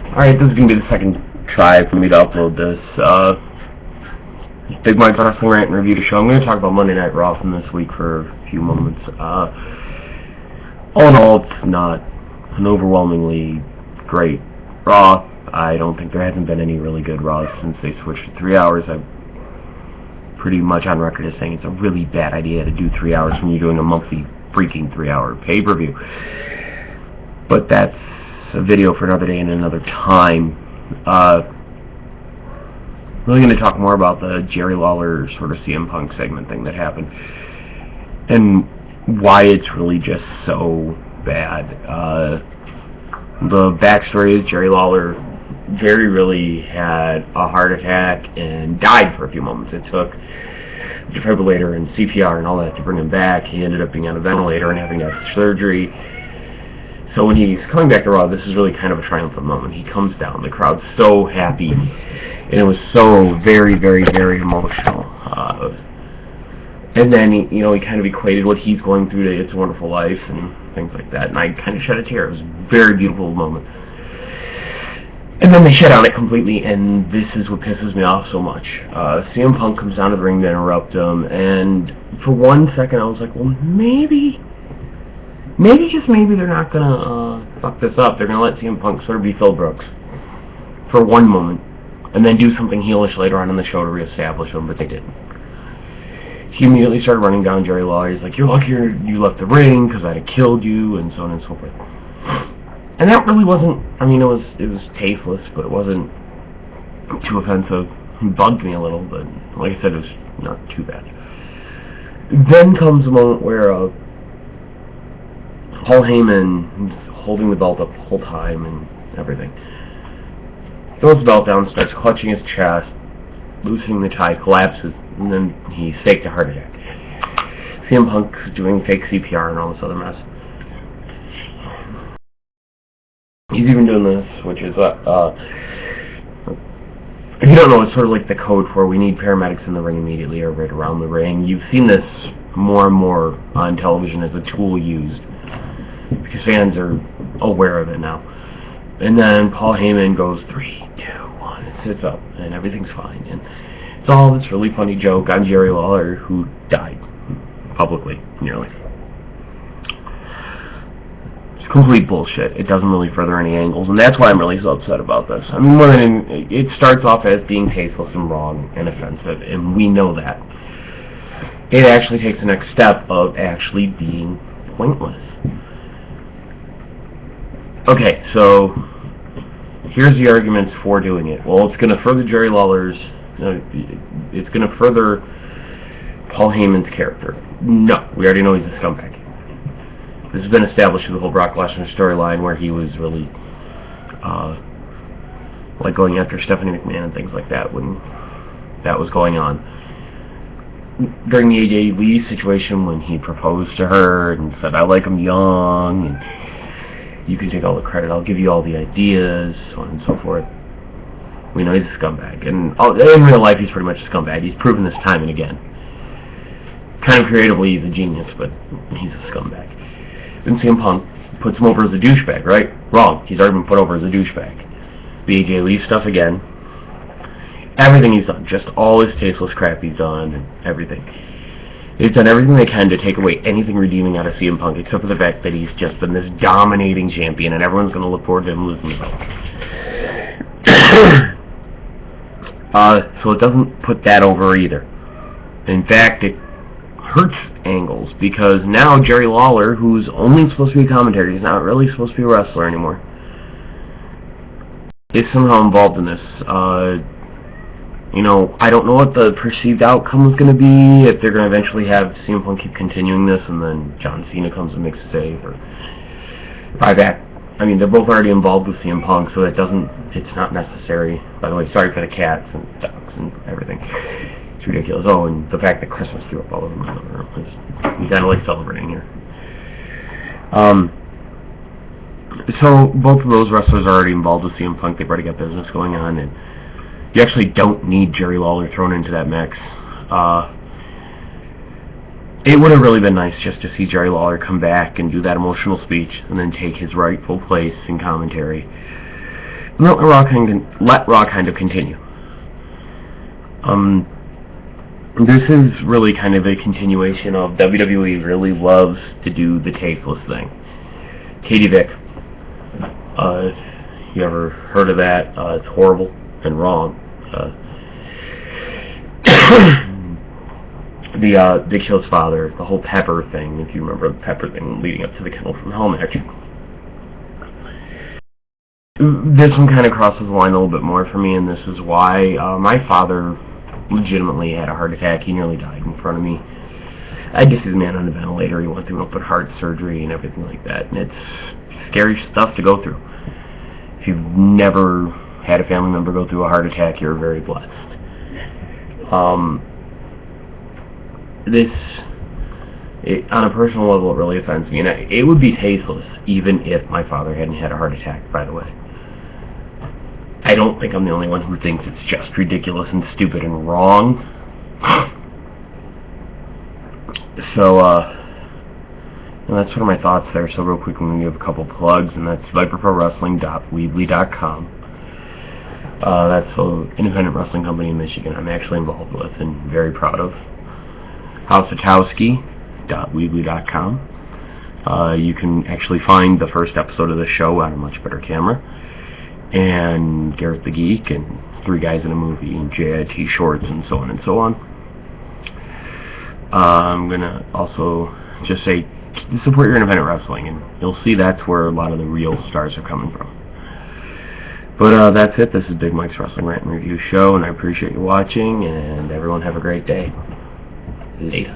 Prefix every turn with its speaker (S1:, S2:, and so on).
S1: Alright, this is going to be the second try for me to upload this. Big Mike's Wrestling Rant and Review to show. I'm going to talk about Monday Night Raw from this week for a few moments. All in all, it's not an overwhelmingly great Raw. I don't think there hasn't been any really good Raws since they switched to 3 hours. I'm pretty much on record as saying it's a really bad idea to do 3 hours when you're doing a monthly freaking 3-hour pay-per-view. But that's a video for another day and another time. Really going to talk more about the Jerry Lawler sort of CM Punk segment thing that happened and why it's really just so bad. The backstory is Jerry really had a heart attack and died for a few moments. It took defibrillator and CPR and all that to bring him back. He ended up being on a ventilator and having to have surgery. So when he's coming back to Raw, this is really kind of a triumphant moment. He comes down, the crowd's so happy, and it was so very, very, very emotional. And then he kind of equated what he's going through to It's a Wonderful Life and things like that, and I kind of shed a tear. It was a very beautiful moment. And then they shut on it completely, and this is what pisses me off so much. CM Punk comes down to the ring to interrupt him, and for 1 second I was like, well, maybe just maybe they're not gonna fuck this up. They're gonna let CM Punk sort of be Phil Brooks for one moment, and then do something heelish later on in the show to reestablish him, but they didn't. He immediately started running down Jerry Lawler. He's like, you're lucky you left the ring, because I'd have killed you, and so on and so forth. And that really wasn't, I mean, it was tasteless, but it wasn't too offensive. It bugged me a little, but like I said, it was not too bad. Then comes a moment where Paul Heyman is holding the belt up the whole time and everything. Throws the belt down, starts clutching his chest, loosening the tie, collapses, and then he faked a heart attack. CM Punk doing fake CPR and all this other mess. He's even doing this, which is, if you don't know, it's sort of like the code for we need paramedics in the ring immediately or right around the ring. You've seen this more and more on television as a tool used, because fans are aware of it now. And then Paul Heyman goes 3, 2, 1 and sits up, and everything's fine. And it's all this really funny joke on Jerry Lawler, who died publicly, nearly. It's complete bullshit. It doesn't really further any angles, and that's why I'm really so upset about this. I mean, it starts off as being tasteless and wrong and offensive, and we know that. It actually takes the next step of actually being pointless. Okay, so here's the arguments for doing it. Well, it's going to further Jerry Lawler's, it's going to further Paul Heyman's character. No, we already know he's a scumbag. This has been established through the whole Brock Lesnar storyline, where he was really like going after Stephanie McMahon and things like that when that was going on. During the AJ Lee situation, when he proposed to her and said, I like him young, and you can take all the credit, I'll give you all the ideas, so on and so forth. We know he's a scumbag. And in real life, he's pretty much a scumbag. He's proven this time and again. Kind of creatively, he's a genius, but he's a scumbag. Then CM Punk puts him over as a douchebag, right? Wrong. He's already been put over as a douchebag. The AJ Lee stuff again. Everything he's done. Just all his tasteless crap he's done and everything. They've done everything they can to take away anything redeeming out of CM Punk, except for the fact that he's just been this dominating champion, and everyone's going to look forward to him losing the belt. So it doesn't put that over either. In fact, it hurts angles, because now Jerry Lawler, who's only supposed to be a commentator, he's not really supposed to be a wrestler anymore, is somehow involved in this. I don't know what the perceived outcome is going to be, if they're going to eventually have CM Punk keep continuing this and then John Cena comes and makes a save, or Ryback. I mean, they're both already involved with CM Punk, so it's not necessary. By the way, sorry for the cats and dogs and everything. It's ridiculous. Oh, and the fact that Christmas threw up all over my living room. We kind of like celebrating here. So both of those wrestlers are already involved with CM Punk. They've already got business going on, and you actually don't need Jerry Lawler thrown into that mix. It would have really been nice just to see Jerry Lawler come back and do that emotional speech and then take his rightful place in commentary let Raw kind of continue. This is really kind of a continuation of WWE really loves to do the tasteless thing. Katie Vick, you ever heard of that? It's horrible and wrong. The Big Show's father, the whole Pepper thing, if you remember the Pepper thing leading up to the Kennel from Hell match. This one kind of crosses the line a little bit more for me, and this is why my father legitimately had a heart attack. He nearly died in front of me. I just see the man on a ventilator. He went through open heart surgery and everything like that, and it's scary stuff to go through. If you've never had a family member go through a heart attack, you're very blessed. On a personal level, it really offends me, and it would be tasteless even if my father hadn't had a heart attack, by the way. I don't think I'm the only one who thinks it's just ridiculous and stupid and wrong. So, and that's sort of my thoughts there. So real quick, I'm going to give a couple plugs, and that's viperprowrestling.weebly.com. That's an independent wrestling company in Michigan I'm actually involved with and very proud of. houseofchowski.weebly.com. You can actually find the first episode of the show on a much better camera. And Garrett the Geek, and Three Guys in a Movie, and JIT Shorts, and so on and so on. I'm going to also just say, support your independent wrestling, and you'll see that's where a lot of the real stars are coming from. But that's it. This is Big Mike's Wrestling Rant and Review Show, and I appreciate you watching, and everyone have a great day. Later.